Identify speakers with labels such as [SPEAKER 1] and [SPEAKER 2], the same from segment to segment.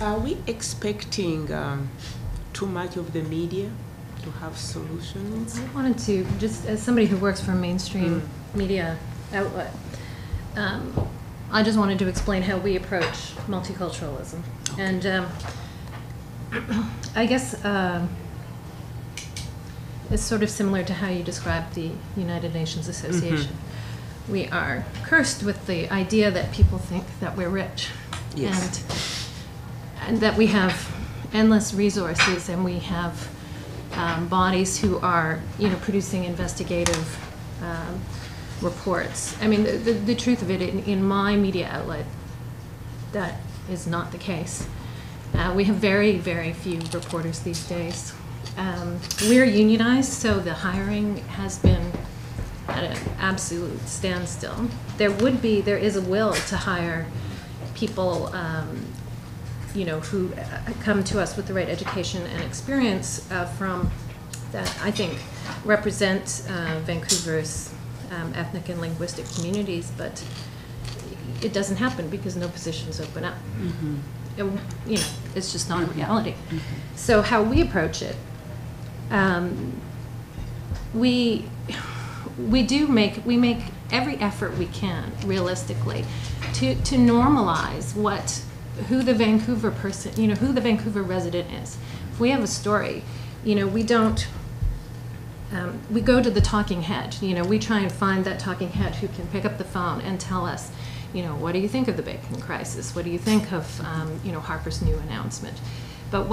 [SPEAKER 1] Are we expecting too much of the media to have solutions?
[SPEAKER 2] I wanted to, just as somebody who works for a mainstream media outlet, I just wanted to explain how we approach multiculturalism. Okay. And I guess it's sort of similar to how you described the United Nations Association. Mm-hmm. We are cursed with the idea that people think that we're rich. Yes. And that we have endless resources, and we have bodies who are, producing investigative reports. I mean, the truth of it, in my media outlet, that is not the case. We have very, very few reporters these days. We're unionized, so the hiring has been at an absolute standstill. There is a will to hire people, who come to us with the right education and experience from that I think represent Vancouver's ethnic and linguistic communities, but it doesn't happen because no positions open up. Mm-hmm. It's just not a reality. Mm-hmm. So how we approach it, we make every effort we can, realistically, to normalize who the Vancouver person, who the Vancouver resident is. If we have a story, we don't. We go to the talking head. We try and find that talking head who can pick up the phone and tell us, what do you think of the banking crisis? What do you think of, Harper's new announcement? But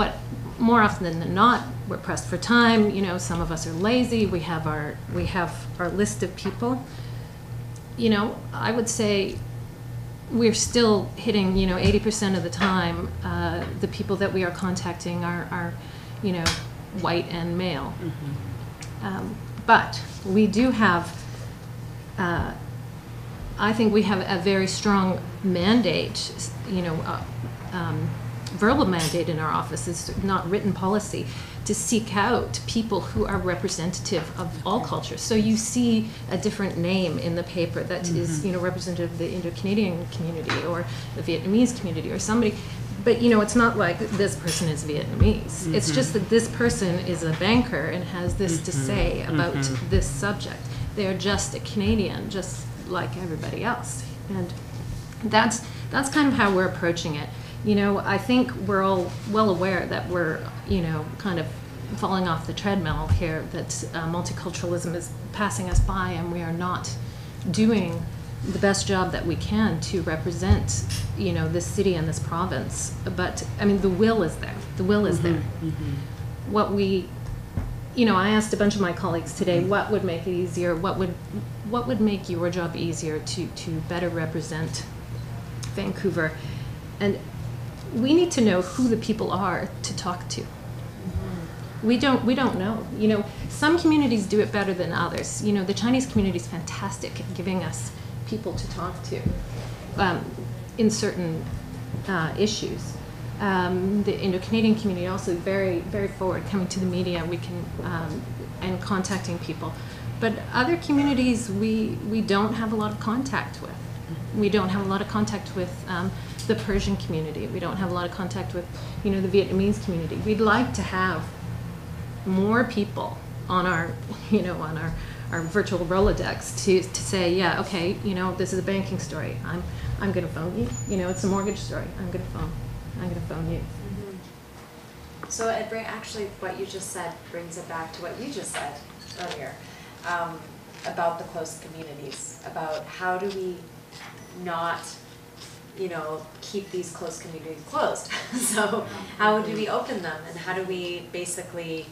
[SPEAKER 2] more often than not, we're pressed for time. Some of us are lazy. We have our list of people. I would say we're still hitting, 80% of the time, the people that we are contacting are white and male. Mm-hmm. But we do have, I think we have a very strong mandate, verbal mandate in our office, is not written policy, to seek out people who are representative of all cultures. So you see a different name in the paper that mm-hmm. is, representative of the Indo-Canadian community or the Vietnamese community or somebody. But, it's not like this person is Vietnamese. Mm-hmm. It's just that this person is a banker and has this mm-hmm. to say about mm-hmm. this subject. They're just a Canadian, just like everybody else. And that's kind of how we're approaching it. I think we're all well aware that we're, kind of falling off the treadmill here, that multiculturalism is passing us by, and we are not doing the best job that we can to represent, this city and this province. But, I mean, the will is there. The will is mm-hmm. there. Mm-hmm. What we, I asked a bunch of my colleagues today, what would make it easier? What would make your job easier to better represent Vancouver? And we need to know who the people are to talk to. Mm-hmm. We don't know. Some communities do it better than others. The Chinese community is fantastic at giving us people to talk to in certain issues. The Indo-Canadian community also very, very forward, coming to the media. We can and contacting people, but other communities we don't have a lot of contact with. We don't have a lot of contact with the Persian community. We don't have a lot of contact with, the Vietnamese community. We'd like to have more people on our, our virtual Rolodex to say, yeah, okay, this is a banking story. I'm going to phone you. It's a mortgage story. I'm going to phone you.
[SPEAKER 3] Mm-hmm. So actually, what you just said brings it back to what you just said earlier about the close communities, about how do we not, keep these close communities closed. So how do we open them, and how do we basically,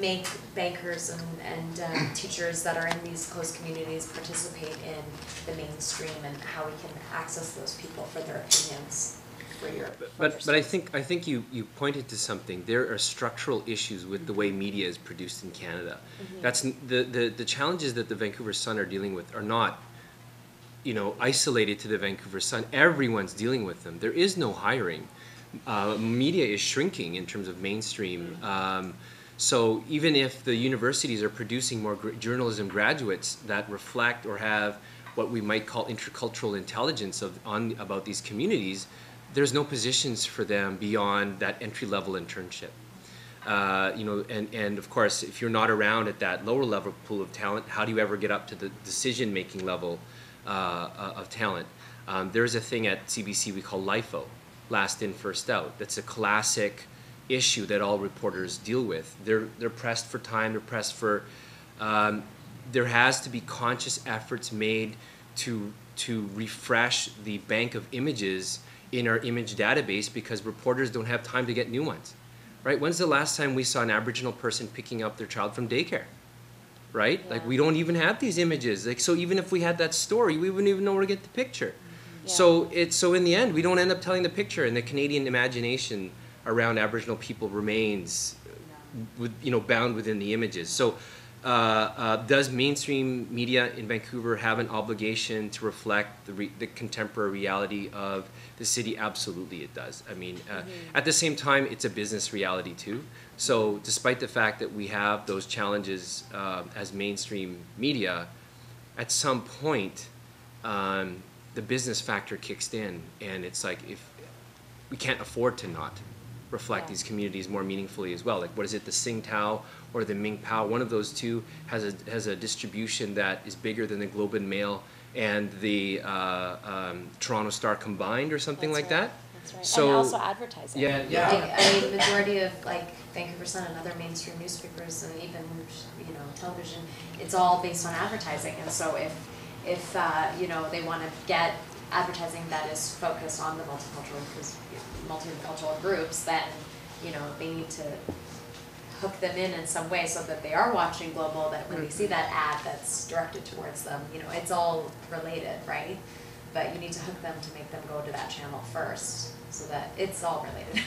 [SPEAKER 3] make bankers and teachers that are in these close communities participate in the mainstream, and how we can access those people for their opinions.
[SPEAKER 4] But I think you pointed to something. There are structural issues with the way media is produced in Canada. Mm-hmm. That's the challenges that the Vancouver Sun are dealing with are not, isolated to the Vancouver Sun. Everyone's dealing with them. There is no hiring. Media is shrinking in terms of mainstream. So even if the universities are producing more journalism graduates that reflect or have what we might call intercultural intelligence about these communities, there's no positions for them beyond that entry-level internship. You know, and of course, if you're not around at that lower level pool of talent, how do you ever get up to the decision-making level of talent? There's a thing at CBC we call LIFO, last in, first out. That's a classic issue that all reporters deal with. They're pressed for time. They're pressed for. There has to be conscious efforts made to refresh the bank of images in our image database, because reporters don't have time to get new ones, right? When's the last time we saw an Aboriginal person picking up their child from daycare, right?
[SPEAKER 3] Yeah.
[SPEAKER 4] Like, we don't even have these images. Like, so even if we had that story, we wouldn't even know where to get the picture.
[SPEAKER 3] Yeah.
[SPEAKER 4] So in the end, we don't end up telling the picture, and the Canadian imagination around Aboriginal people remains, bound within the images. So does mainstream media in Vancouver have an obligation to reflect the contemporary reality of the city? Absolutely it does. I mean, at the same time, it's a business reality too. So despite the fact that we have those challenges as mainstream media, at some point, the business factor kicks in, and it's like, if we can't afford to not reflect these communities more meaningfully as well. Like, what is it, the Tsingtao or the Mingpao? One of those two has a distribution that is bigger than the Globe and Mail and the Toronto Star combined, or something like that.
[SPEAKER 3] That's right.
[SPEAKER 4] So,
[SPEAKER 3] and also advertising.
[SPEAKER 4] Yeah.
[SPEAKER 3] I mean, majority of like Vancouver Sun and other mainstream newspapers, and even television, it's all based on advertising. And so if they want to get advertising that is focused on the multicultural groups, then they need to hook them in some way so that they are watching Global, that when they see that ad that's directed towards them, it's all related, right? But you need to hook them to make them go to that channel first, so that it's all related.